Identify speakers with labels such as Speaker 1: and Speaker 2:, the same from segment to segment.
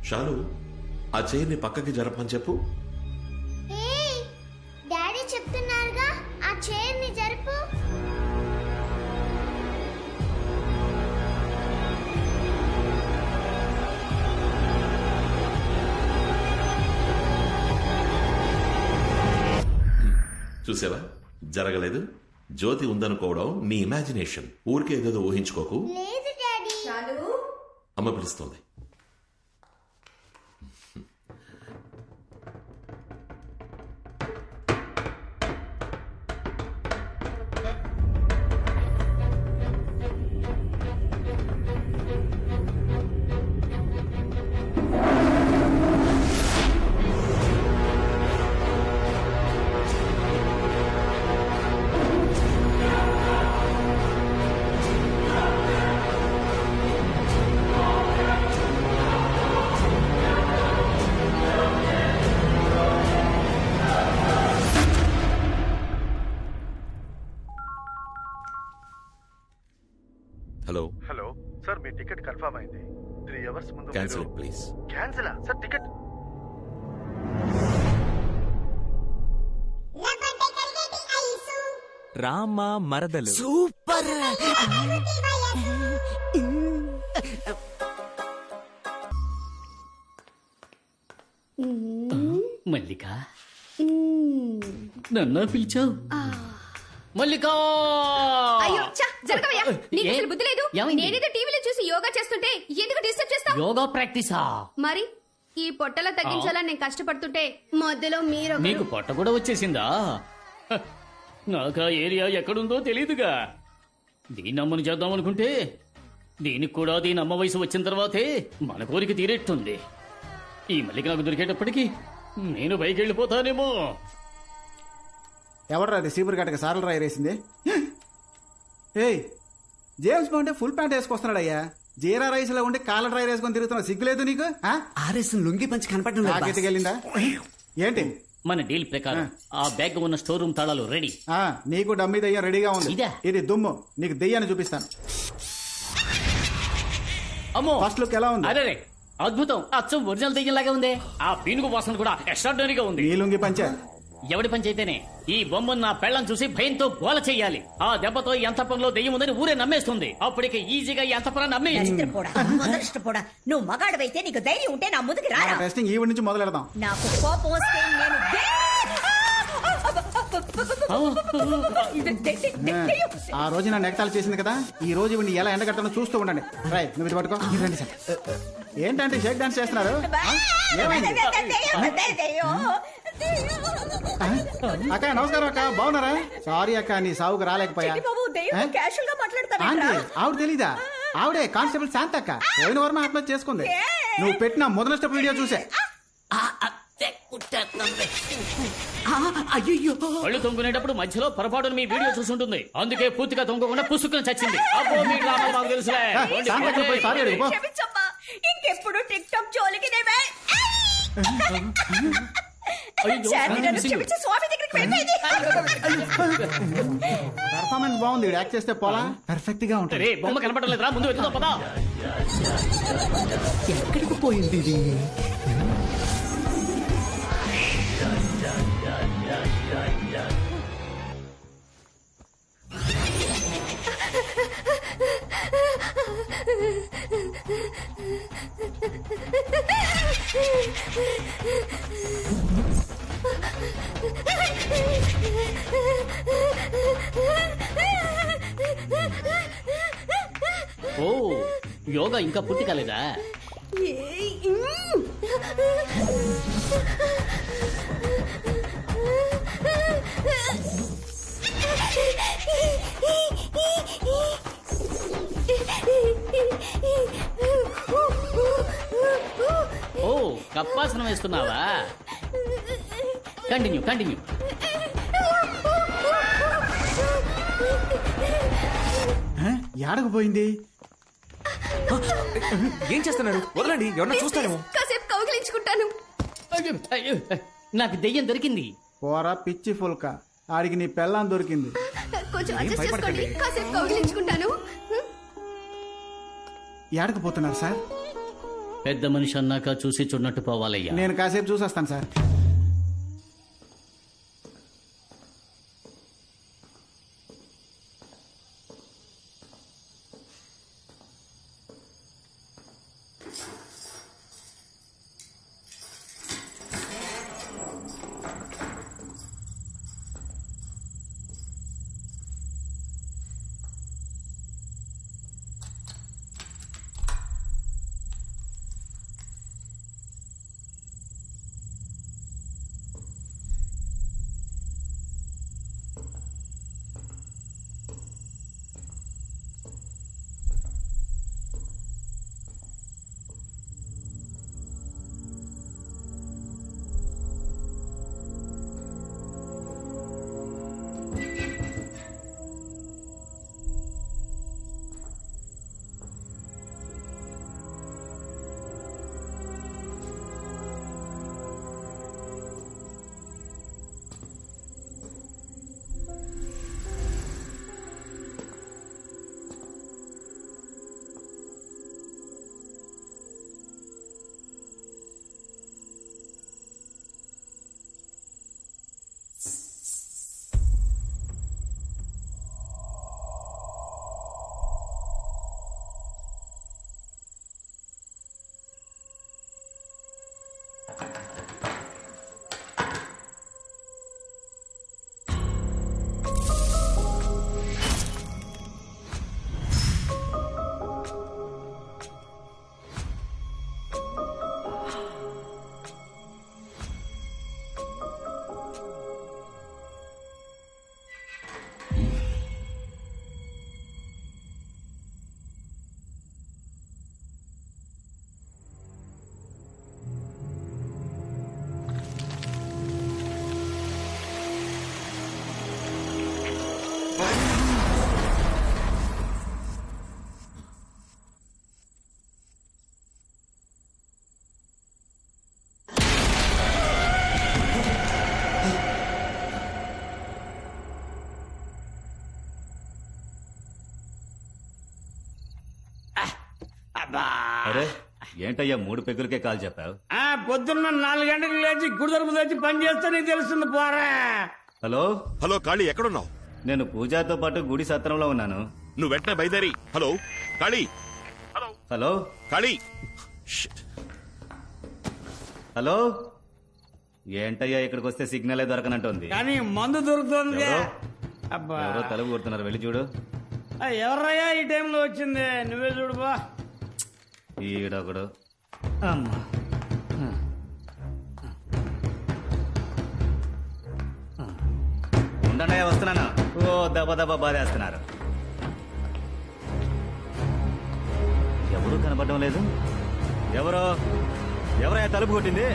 Speaker 1: షాలు, ఆ చైర్ని పక్కకి జరపని చెప్పు.
Speaker 2: డాడీ చెప్తున్నారుగా ఆ చైర్ని జరుపు.
Speaker 1: చూసావా, జరగలేదు. జ్యోతి ఉందనుకోవడం నీ ఇమాజినేషన్. ఊరికే ఏదేదో ఊహించుకోకు.
Speaker 2: లేదు డాడీ.
Speaker 1: అమ్మ పిలుస్తోంది. హలో
Speaker 3: హలో సార్, మీ టికెట్ కన్ఫర్మ్ అయింది. 3 hours ముందు
Speaker 1: cancel please.
Speaker 3: Cancel sir? Ticket
Speaker 4: Rama మరదలు
Speaker 5: సూపర్.
Speaker 6: మల్లిక, నన్ను పిలిచావు? మల్లిక!
Speaker 7: అయ్యో ఛ, జరగవయ్యా. నీకు అసలు బుద్ధి లేదు. నేనేదో టీవీలో చూసి యోగా చేస్తుంటే ఎందుకు డిస్టర్బ్ చేస్తావు?
Speaker 6: యోగా ప్రాక్టీసా?
Speaker 7: మరి ఈ పొట్టల తగ్గించాలని నేను కష్టపడుతుంటే మధ్యలో మీరు
Speaker 6: నీకు పొట్ట కూడా వచ్చేసిందా? హ, నాకు ఆ ఏరియా ఎక్కడుందో తెలీదుగా. దీన్ని అమ్మని చేద్దాం అనుకుంటే దీనికి కూడా దీని అమ్మ వయసు వచ్చిన తర్వాతే మన కోరిక తీరేట్టుంది. ఈ మల్లిక నాకు దొరికేటప్పటికి నేను పైకి వెళ్ళిపోతానేమో.
Speaker 8: ఎవడరా అది సీపురు గట్టక సార్లు రాయి వేసింది? ఏయ్, జేమ్స్ బాండ్ ఫుల్ ప్యాంట్ వేసుకొస్తున్నాడయ్యా. జీరా రైస్ లో ఉండి కాలర్ డ్రై వేసుకొని తిరుగుతున్నావు, సిగ్గులేదు నీకు?
Speaker 5: ఆర్ఎస్ లుంగి పంచి కనపడడం
Speaker 8: వెళ్ళిందా ఏంటి?
Speaker 6: మన డీల్ ప్రకారం ఆ బ్యాగ్ ఉన్న స్టోర్ రూమ్ తాళాలు రెడీ.
Speaker 8: నీకు డమ్మీ దెయ్యం రెడీగా ఉంది.
Speaker 6: ఇదా?
Speaker 8: ఇది దుమ్ము. నీకు దెయ్యాన్ని చూపిస్తాను.
Speaker 6: అమ్మో,
Speaker 8: ఫస్ట్ లుక్ ఎలా ఉంది?
Speaker 6: అరే అద్భుతం, అచ్చం ఒరిజినల్ దెయ్యంలాగా ఉంది. ఆ పీనుగు వాసన కూడా ఎక్స్ట్రాడినరీగా ఉంది.
Speaker 8: ఈ లుంగి పంచే
Speaker 6: ఎవడి పని చేతేనే ఈ బొమ్మను నా పెళ్ళం చూసి భయంతో గోల చెయ్యాలి. ఆ దెబ్బతో ఈ అంతఃపురంలో దెయ్యం ఉందని ఊరే నమ్మేస్తుంది. అప్పటికి ఈజీగా ఈ అంతఃపురాన్ని నమ్మేయచ్చు.
Speaker 9: నువ్వు మగాడవైతే నీకు ధైర్యం ఉంటే నా ముందుకు రారా.
Speaker 8: టెస్టింగ్ ఈవిడ నుంచి మొదలెడదాం.
Speaker 9: నాకు కోపం వస్తే నేను
Speaker 8: ఆ రోజు నా నెగతాలు చేసింది కదా, ఈ రోజు ఇవన్నీ ఎలా ఎండగట్టనో చూస్తూ ఉండండి. రై, నువ్వు ఇది పట్టుకో. రండి సార్. ఏంటంటే షేక్ డాన్స్ చేస్తున్నారు? అక్క నమస్కారం. అక్క బాగున్నారా? సారీ అక్క, నీ సావుకు రాలేకపోయా. ఆవిడ తెలీదా? ఆవిడే కానిస్టేబుల్ శాంత అక్క. పోయిన వారం ఆత్మహత్య చేసుకుంది. నువ్వు పెట్టిన మొదల స్టెప్ వీడియో చూసే.
Speaker 5: అయ్యో,
Speaker 6: కళ్ళు తొంగునేటప్పుడు మధ్యలో పొరపాటును మీ వీడియో చూసుంటుంది. అందుకే పూర్తిగా తొంగకుండా పుసుకుని చచ్చింది. అబ్బో, మీ డ్రామా మాకు తెలుసులే.
Speaker 8: సారీ అడుగు.
Speaker 9: ఇంకెప్పుడు టిక్ టాక్ జోలికి
Speaker 8: పర్ఫార్మెన్స్ బాగుంది. యాక్ట్ చేస్తే పోలా పర్ఫెక్ట్ గా ఉంటుంది.
Speaker 6: బొమ్మ కనపడలేదురా, ముందు వెతుకుతా పదా.
Speaker 5: ఎక్కడికి పోయింది ఇది?
Speaker 6: ఓ, యోగా ఇంకా పూర్తి కాలేదా? ఓ, కప్పాసనం వేస్తున్నావా? Continue continue.
Speaker 8: యాడకు పోయింది?
Speaker 4: ఏం చేస్తున్నారు? వదలండి, ఎవరన్నా చూస్తారేమో.
Speaker 7: కాసేపు కౌగిలించుకుంటాను.
Speaker 6: నాకు దెయ్యం దొరికింది.
Speaker 8: పోరా పిచ్చి ఫుల్క, ఆడికి నీ పెళ్ళాం దొరికింది.
Speaker 7: కొంచెం అడ్జస్ట్ చేసుకోండి, కాసేపు కౌగిలించుకుంటాను.
Speaker 8: యాడకు పోతున్నారు సార్?
Speaker 6: పెద్ద మనిషి అన్నాక చూసి చూడనట్టు పోవాలయ్యా.
Speaker 8: నేను కాసేపు చూసి వస్తాను సార్.
Speaker 10: అరే ఏంటయ్యా 3 పెగ్గులకే కాల్ చెప్పావు?
Speaker 11: పొద్దున్న 4 గంటలకు లేచి గుడిదరుపు తెచ్చి పని చేస్తే నీకు తెలుస్తుంది పోరా.
Speaker 10: హలో
Speaker 1: హలో కాళీ, ఎక్కడున్నావు?
Speaker 10: నేను పూజాతో పాటు గుడి సత్రంలో ఉన్నాను.
Speaker 1: నువ్వు వెంటనే బయలుదేరి. హలో కాళీ.
Speaker 10: హలో
Speaker 1: కాళీ.
Speaker 10: హలో ఏంటయ్యా ఇక్కడికి వస్తే సిగ్నలే దొరకనంటుంది.
Speaker 11: కానీ మందు దొరుకుతుంది. అబ్బా
Speaker 10: ఎవరో తలుపు కొడుతున్నారు, వెళ్ళి చూడు.
Speaker 11: ఎవరయ్యా ఈ టైంలో వచ్చింది? నువ్వే చూడు బా.
Speaker 10: ఈడొకడు. అమ్మా ఉండండి, వస్తున్నాను. ఓ దెబ్బ దెబ్బ బాధేస్తున్నారు. ఎవరు కనపడడం లేదు. ఎవరయ్యా తలుపు కొట్టింది?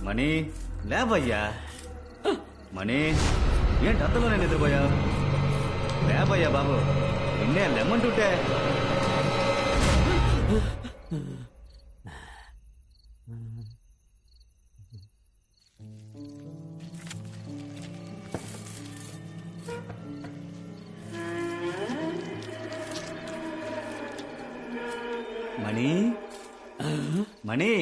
Speaker 10: మణి లేవయ్యా. మణి ఏంటి అంతలోనే నిద్రపోయా? లేవయ్యా బాబు, నిన్నే లెమ్మంటుంటే. మణి మణి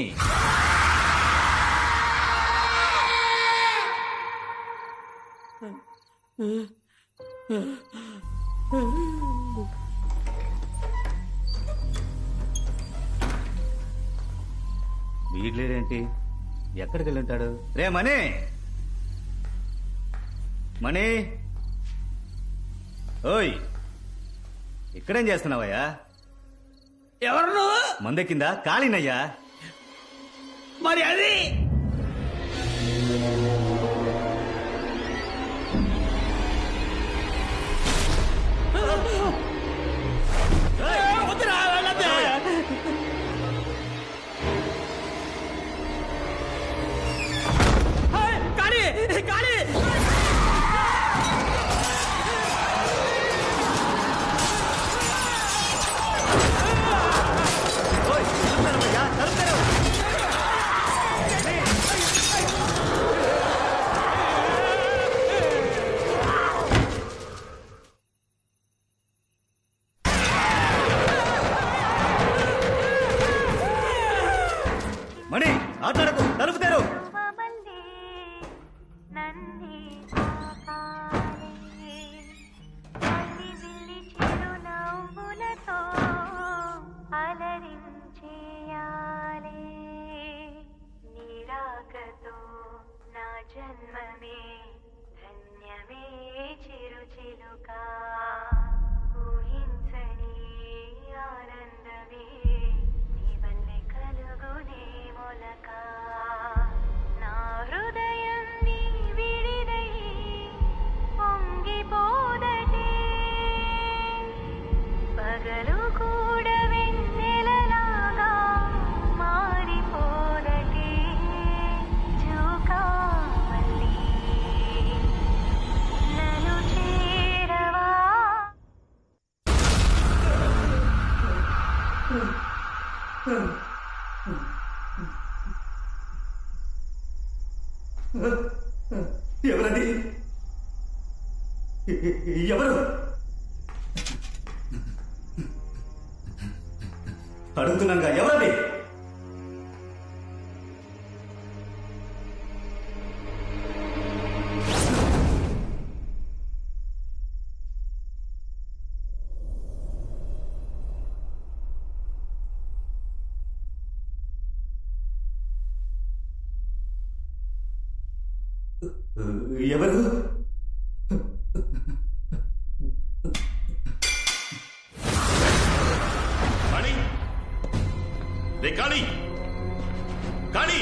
Speaker 10: వీడ్లేడేంటి? ఎక్కడికి వెళ్ళి ఉంటాడు? రే మణి, మణి, ఓయ్ ఇక్కడేం చేస్తున్నావయ్యా?
Speaker 11: ఎవరు నువ్వు?
Speaker 10: మందెక్కిందా? కాళీనయ్యా.
Speaker 11: మరి అది
Speaker 12: పగలు కూడా వెన్నెలలాగా మారిపోదటే జోకామల్లి నన్ను చేరవా.
Speaker 10: ఎవరండి? ఎవరు? అడుగుతున్నాగా ఎవరండి? ఎవరు?
Speaker 1: కాళీ రే కాళీ కాళీ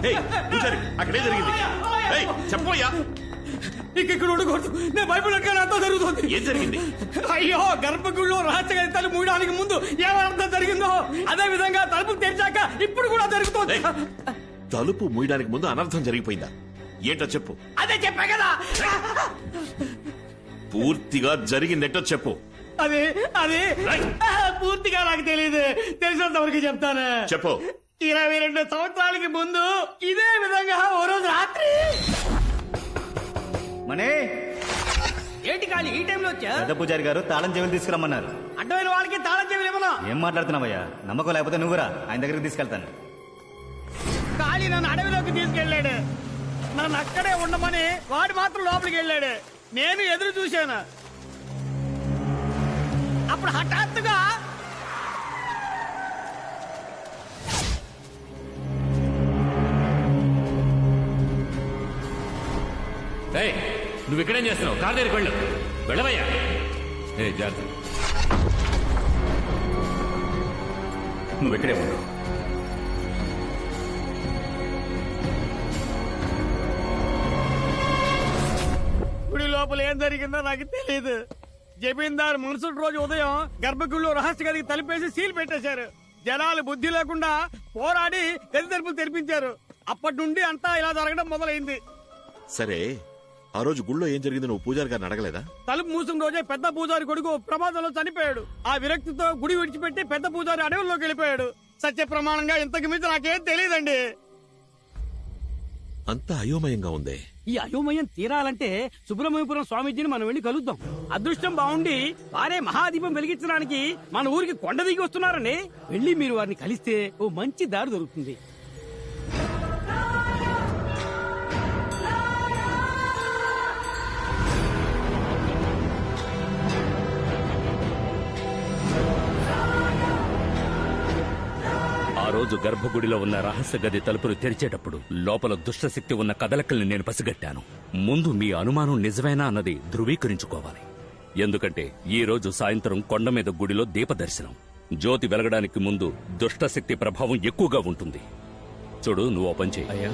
Speaker 1: ఏయ్, పూజారి అక్కడే జరిగింది. ఏయ్, చెప్పోయ్యా
Speaker 11: ఇక్కడ ఉండకూడదు. నేను భయపడక నాతో జరుగుతుంది.
Speaker 1: ఏం జరిగింది?
Speaker 11: అయ్యో, గర్భగుడిలో రహస్య తలుపు మూయడానికి ముందు ఏమర్థం జరిగిందో అదే విధంగా తలుపు తెరిచాక ఇప్పుడు కూడా జరుగుతుంది.
Speaker 1: ఏయ్, తలుపు మూయడానికి ముందు అనర్థం జరిగిపోయిందా? ఏంటో చెప్పు.
Speaker 11: అదే చెప్పా కదా.
Speaker 1: పూర్తిగా జరిగిందేంటో చెప్పు.
Speaker 11: అది అది పూర్తిగా నాకు తెలియదు. తెలిసినంత వరకు చెప్తాను.
Speaker 1: చెప్పు.
Speaker 11: 22 సంవత్సరాలకి ముందు ఇదే విధంగా ఓ రోజు రాత్రి.
Speaker 10: మనే
Speaker 11: ఏంటి కాళీ ఈ టైంలో వచ్చా?
Speaker 10: పెద్ద పూజారి గారు తాళం చెవులు తీసుకురమ్మన్నారు.
Speaker 11: అడ్డమైన వాళ్ళకి తాళం చెవులు ఇవ్వను.
Speaker 10: ఏం మాట్లాడుతున్నావయ్యా? నమ్మకం లేకపోతే నువ్వురా, ఆయన దగ్గరికి తీసుకెళ్తాను.
Speaker 11: కాళీ నన్ను అడవిలోకి తీసుకెళ్ళాడు. నన్ను అక్కడే ఉండమని వాడు మాత్రం లోపలికి వెళ్ళాడు. నేను ఎదురు చూశాను. అప్పుడు హఠాత్తుగా
Speaker 13: నువ్వు ఇక్కడేం చేస్తున్నావు? కార్ దగ్గరికి వెళ్ళు. వెళ్ళవయ్యా. జాగ్రత్త. నువ్వు ఇక్కడే ఉండు.
Speaker 11: గుడి లోపల ఏం జరిగిందో నాకు తెలియదు. జమీందారు మరుసటి రోజు ఉదయం గర్భగుడిలో రహస్య గదికి తలిపేసి సీల్ పెట్టేశారు. జనాలు బుద్ధి లేకుండా పోరాడి గది తలుపులు తెరిపించారు. అప్పటి నుండి అంతా ఇలా జరగడం మొదలైంది.
Speaker 1: సరే, ఆ రోజు గుళ్ళో ఏం జరిగిందో నువ్వు పూజారి గారిని అడగలేదా?
Speaker 11: తలుపు మూసిన రోజే పెద్ద పూజారి కొడుకు ప్రమాదంలో చనిపోయాడు. ఆ విరక్తితో గుడి విడిచిపెట్టి పెద్ద పూజారి అడవుల్లోకి వెళ్ళిపోయాడు. సత్య ప్రమాణంగా ఇంతకు మించి నాకేం తెలియదండి.
Speaker 1: అంతా అయోమయంగా ఉంది.
Speaker 11: ఈ అయోమయం తీరాలంటే సుబ్రహ్మణ్యపురం స్వామీజీని మనం వెళ్లి కలుద్దాం. అదృష్టం బాగుండి వారే మహాదీపం వెలిగించడానికి మన ఊరికి కొండ దిగి వస్తున్నారని వెళ్ళి మీరు వారిని కలిస్తే ఓ మంచి దారి దొరుకుతుంది.
Speaker 13: ఆ రోజు గర్భగుడిలో ఉన్న రహస్య గది తలుపులు తెరిచేటప్పుడు లోపల దుష్టశక్తి ఉన్న కదలకల్ని నేను పసిగట్టాను. ముందు మీ అనుమానం నిజమేనా అన్నది ధృవీకరించుకోవాలి. ఎందుకంటే ఈ రోజు సాయంత్రం కొండ మీద గుడిలో దీపదర్శనం. జ్యోతి వెలగడానికి ముందు దుష్టశక్తి ప్రభావం ఎక్కువగా ఉంటుంది. చూడు, నువ్వు ఓ పని చెయ్యి.